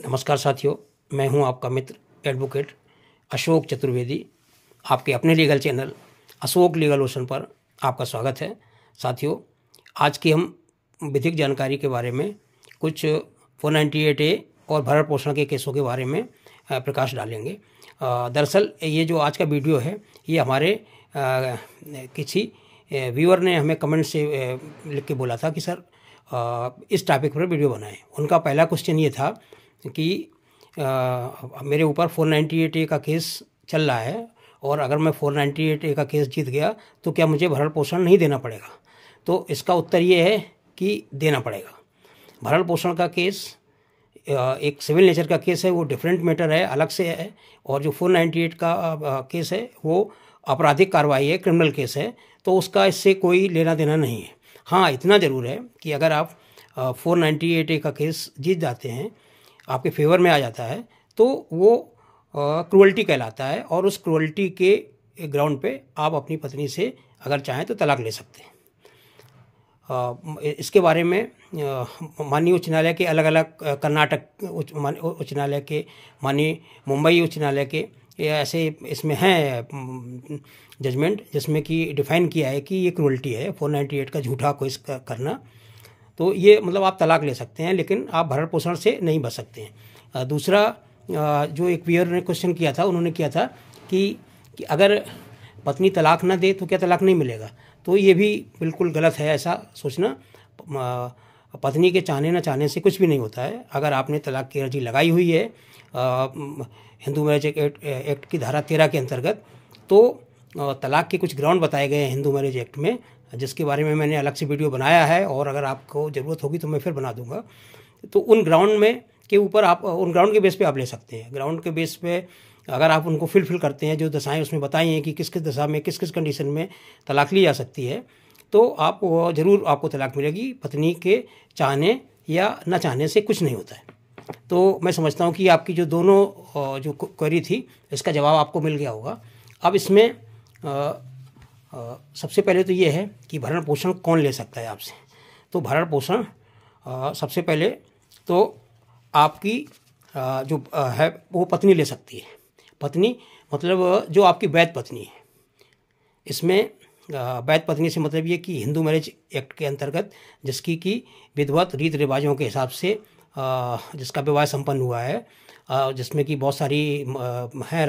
नमस्कार साथियों, मैं हूं आपका मित्र एडवोकेट अशोक चतुर्वेदी। आपके अपने legal channel Ashok legal ocean पर आपका स्वागत है। साथियों, आज की हम विधिक जानकारी के बारे में कुछ 498A और भरण पोषण के केसों के बारे में प्रकाश डालेंगे। दरअसल ये जो आज का वीडियो है ये हमारे किसी व्यूअर ने हमें कमेंट से लिख के बोला था कि सर इस टॉपिक पर वीडियो बनाएं। उनका पहला क्वेश्चन ये था कि मेरे ऊपर 498A का केस चल रहा है और अगर मैं 498A का केस जीत गया तो क्या मुझे भरण पोषण नहीं देना पड़ेगा। तो इसका उत्तर ये है कि देना पड़ेगा। भरण पोषण का केस एक सिविल नेचर का केस है, वो डिफरेंट मैटर है, अलग से है। और जो 498 का केस है वो आपराधिक कार्रवाई है, क्रिमिनल केस है, तो उसका इससे कोई लेना देना नहीं है। हाँ, इतना ज़रूर है कि अगर आप 498A का केस जीत जाते हैं, आपके फेवर में आ जाता है, तो वो क्रूअल्टी कहलाता है और उस क्रूअल्टी के ग्राउंड पे आप अपनी पत्नी से अगर चाहें तो तलाक ले सकते हैं। इसके बारे में माननीय उच्च न्यायालय के अलग अलग, कर्नाटक उच्च न्यायालय के, माननीय मुंबई उच्च न्यायालय के ऐसे इसमें हैं जजमेंट जिसमें कि डिफाइन किया है कि ये क्रूअल्टी है 498 का झूठा केस करना। तो ये मतलब आप तलाक ले सकते हैं लेकिन आप भरण पोषण से नहीं बच सकते हैं। दूसरा जो एक व्यूअर ने क्वेश्चन किया था, उन्होंने किया था कि अगर पत्नी तलाक ना दे तो क्या तलाक नहीं मिलेगा। तो ये भी बिल्कुल गलत है ऐसा सोचना। पत्नी के चाहने ना चाहने से कुछ भी नहीं होता है। अगर आपने तलाक की अर्जी लगाई हुई है हिंदू मैरिज एक्ट की धारा 13 के अंतर्गत, तो तलाक के कुछ ग्राउंड बताए गए हैं हिंदू मैरिज एक्ट में, जिसके बारे में मैंने अलग से वीडियो बनाया है और अगर आपको ज़रूरत होगी तो मैं फिर बना दूंगा। तो उन ग्राउंड में के ऊपर आप उन ग्राउंड के बेस पे आप ले सकते हैं। ग्राउंड के बेस पे अगर आप उनको फिल करते हैं, जो दशाएं उसमें बताई हैं कि किस किस दशा में किस किस कंडीशन में तलाक ली जा सकती है, तो आप ज़रूर आपको तलाक मिलेगी। पत्नी के चाहने या न चाहने से कुछ नहीं होता है। तो मैं समझता हूँ कि आपकी जो दोनों जो क्वेरी थी इसका जवाब आपको मिल गया होगा। अब इसमें सबसे पहले तो ये है कि भरण पोषण कौन ले सकता है आपसे। तो भरण पोषण सबसे पहले तो आपकी जो है वो पत्नी ले सकती है। पत्नी मतलब जो आपकी वैध पत्नी है। इसमें वैध पत्नी से मतलब ये कि हिंदू मैरिज एक्ट के अंतर्गत जिसकी कि विधिवत रीति रिवाजों के हिसाब से जिसका विवाह संपन्न हुआ है, जिसमें कि बहुत सारी है,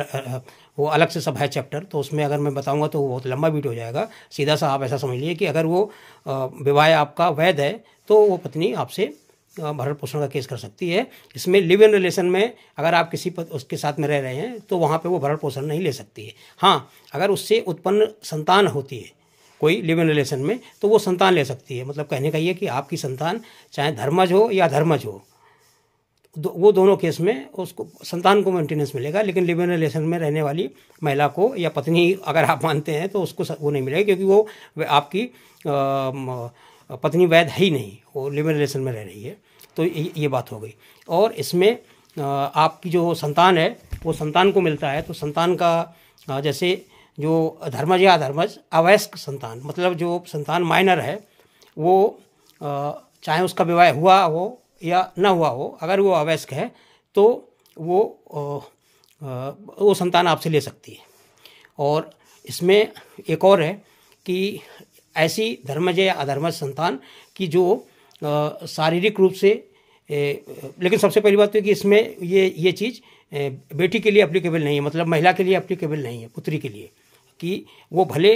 वो अलग से सब है चैप्टर, तो उसमें अगर मैं बताऊंगा तो वो बहुत लंबा वीडियो हो जाएगा। सीधा सा आप ऐसा समझ लीजिए कि अगर वो विवाह आपका वैध है तो वो पत्नी आपसे भरण पोषण का केस कर सकती है। इसमें लिव इन रिलेशन में अगर आप किसी उसके साथ में रह रहे हैं तो वहाँ पे वो भरण पोषण नहीं ले सकती है। हाँ, अगर उससे उत्पन्न संतान होती है कोई लिव इन रिलेशन में तो वो संतान ले सकती है। मतलब कहने का ये कि आपकी संतान चाहे धर्मज हो या धर्मज हो, वो दोनों केस में उसको संतान को मेंटेनेंस मिलेगा, लेकिन लिव इन रिलेशन में रहने वाली महिला को या पत्नी अगर आप मानते हैं तो उसको वो नहीं मिलेगा, क्योंकि वो आपकी पत्नी वैध है ही नहीं, वो लिव इन रिलेशन में रह रही है। तो ये बात हो गई। और इसमें आपकी जो संतान है वो संतान को मिलता है। तो संतान का जैसे जो धर्मज या अधर्मज अवयस्क संतान, मतलब जो संतान माइनर है, वो चाहे उसका विवाह हुआ हो या ना हुआ हो, अगर वो अवयस्क है तो वो संतान आपसे ले सकती है। और इसमें एक और है कि ऐसी धर्मज या अधर्मज संतान की जो शारीरिक रूप से लेकिन सबसे पहली बात तो कि इसमें ये चीज़ बेटी के लिए एप्लीकेबल नहीं है, मतलब महिला के लिए एप्लीकेबल नहीं है, पुत्री के लिए, कि वो भले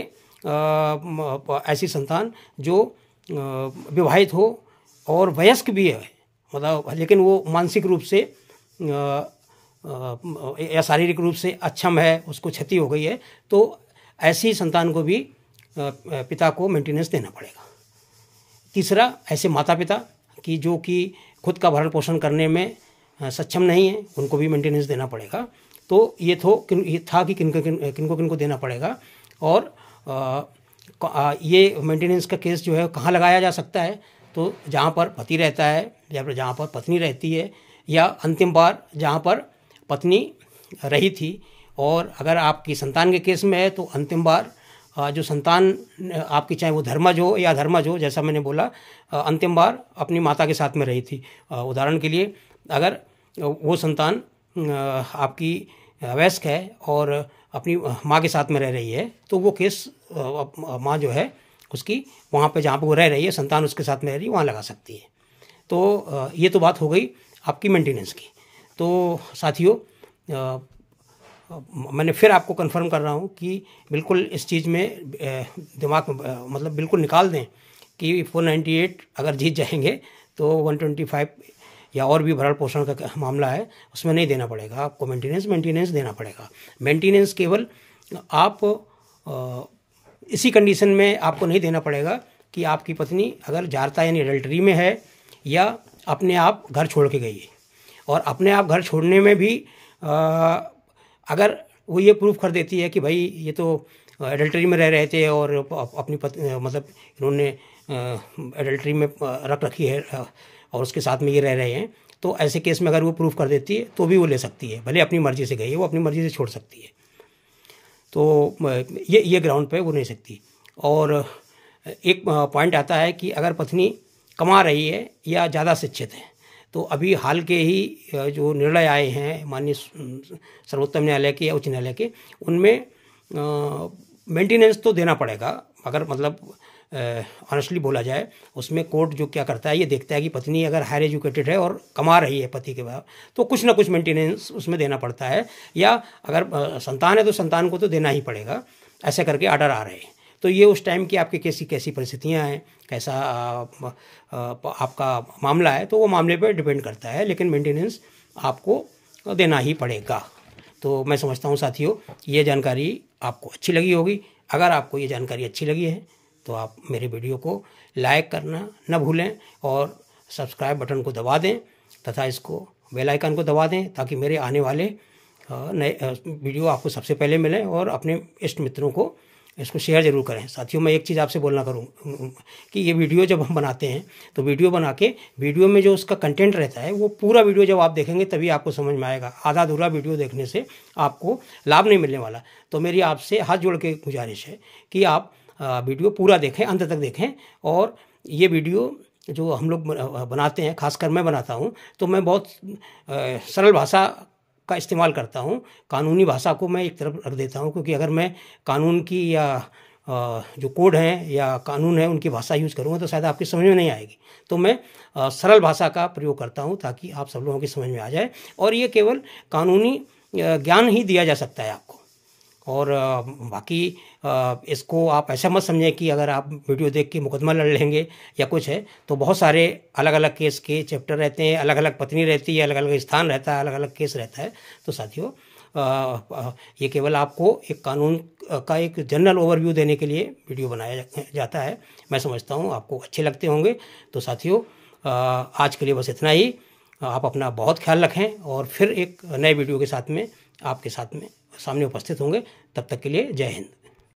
ऐसी संतान जो विवाहित हो और वयस्क भी है, मतलब लेकिन वो मानसिक रूप से या शारीरिक रूप से अक्षम है, उसको क्षति हो गई है, तो ऐसी संतान को भी पिता को मेंटेनेंस देना पड़ेगा। तीसरा, ऐसे माता पिता की जो कि खुद का भरण पोषण करने में सक्षम नहीं है, उनको भी मेंटेनेंस देना पड़ेगा। तो ये था कि किनको देना पड़ेगा। और ये मेंटेनेंस का केस जो है कहाँ लगाया जा सकता है, तो जहाँ पर पति रहता है या फिर जहाँ पर पत्नी रहती है, या अंतिम बार जहाँ पर पत्नी रही थी। और अगर आपकी संतान के केस में है तो अंतिम बार जो संतान आपकी चाहे वो धर्मज हो या अधर्मज हो, जैसा मैंने बोला, अंतिम बार अपनी माता के साथ में रही थी। उदाहरण के लिए अगर वो संतान आपकी वयस्क है और अपनी माँ के साथ में रह रही है, तो वो केस माँ जो है उसकी वहाँ पे जहाँ पे वो रह रही है, संतान उसके साथ में रह रही है, वहाँ लगा सकती है। तो ये तो बात हो गई आपकी मेंटेनेंस की। तो साथियों, मैंने फिर आपको कंफर्म कर रहा हूँ कि बिल्कुल इस चीज़ में दिमाग में मतलब बिल्कुल निकाल दें कि 498 अगर जीत जाएंगे तो 125 या और भी भरण पोषण का मामला है उसमें नहीं देना पड़ेगा आपको, मेंटेनेंस देना पड़ेगा। मेंटेनेंस केवल आप इसी कंडीशन में आपको नहीं देना पड़ेगा कि आपकी पत्नी अगर जारता यानी एडल्टरी में है या अपने आप घर छोड़ के गई है। और अपने आप घर छोड़ने में भी अगर वो ये प्रूफ कर देती है कि भाई ये तो एडल्टरी में रह रहे थे और अपनी पत्नी मतलब इन्होंने एडल्टरी में रख रखी है और उसके साथ में ये रह रहे हैं, तो ऐसे केस में अगर वो प्रूफ कर देती है तो भी वो ले सकती है, भले अपनी मर्जी से गई है, वो अपनी मर्जी से छोड़ सकती है। तो ये ग्राउंड पे वो नहीं सकती। और एक पॉइंट आता है कि अगर पत्नी कमा रही है या ज़्यादा शिक्षित है, तो अभी हाल के ही जो निर्णय आए हैं माननीय सर्वोच्च न्यायालय के या उच्च न्यायालय के, उनमें मेंटेनेंस तो देना पड़ेगा। अगर मतलब ऑनेस्टली बोला जाए, उसमें कोर्ट जो क्या करता है ये देखता है कि पत्नी अगर हायर एजुकेटेड है और कमा रही है पति के बाद, तो कुछ ना कुछ मेंटेनेंस उसमें देना पड़ता है, या अगर संतान है तो संतान को तो देना ही पड़ेगा, ऐसे करके आर्डर आ रहे हैं। तो ये उस टाइम की आपकी कैसी परिस्थितियां हैं, कैसा आपका मामला है, तो वो मामले पर डिपेंड करता है, लेकिन मेंटेनेंस आपको देना ही पड़ेगा। तो मैं समझता हूँ साथियों ये जानकारी आपको अच्छी लगी होगी। अगर आपको ये जानकारी अच्छी लगी है तो आप मेरे वीडियो को लाइक करना न भूलें और सब्सक्राइब बटन को दबा दें तथा इसको बेल आइकन को दबा दें, ताकि मेरे आने वाले नए वीडियो आपको सबसे पहले मिलें। और अपने इष्ट मित्रों को इसको शेयर ज़रूर करें। साथियों, मैं एक चीज़ आपसे बोलना करूँ कि ये वीडियो जब हम बनाते हैं तो वीडियो बना के वीडियो में जो उसका कंटेंट रहता है वो पूरा वीडियो जब आप देखेंगे तभी आपको समझ में आएगा। आधा अधूरा वीडियो देखने से आपको लाभ नहीं मिलने वाला। तो मेरी आपसे हाथ जोड़ के गुजारिश है कि आप वीडियो पूरा देखें, अंत तक देखें। और ये वीडियो जो हम लोग बनाते हैं, खासकर मैं बनाता हूँ, तो मैं बहुत सरल भाषा का इस्तेमाल करता हूँ। कानूनी भाषा को मैं एक तरफ रख देता हूँ, क्योंकि अगर मैं कानून की या जो कोड हैं या कानून है उनकी भाषा यूज़ करूँगा तो शायद आपकी समझ में नहीं आएगी। तो मैं सरल भाषा का प्रयोग करता हूँ ताकि आप सब लोगों की समझ में आ जाए। और ये केवल कानूनी ज्ञान ही दिया जा सकता है आपको। और बाकी इसको आप ऐसा मत समझें कि अगर आप वीडियो देख के मुकदमा लड़ लेंगे या कुछ है। तो बहुत सारे अलग अलग केस के चैप्टर रहते हैं, अलग अलग पत्नी रहती है, अलग अलग स्थान रहता है, अलग अलग केस रहता है। तो साथियों ये केवल आपको एक कानून का एक जनरल ओवरव्यू देने के लिए वीडियो बनाया जाता है। मैं समझता हूँ आपको अच्छे लगते होंगे। तो साथियों आज के लिए बस इतना ही। आप अपना बहुत ख्याल रखें और फिर एक नए वीडियो के साथ में आपके साथ में सामने उपस्थित होंगे। तब तक के लिए जय हिंद।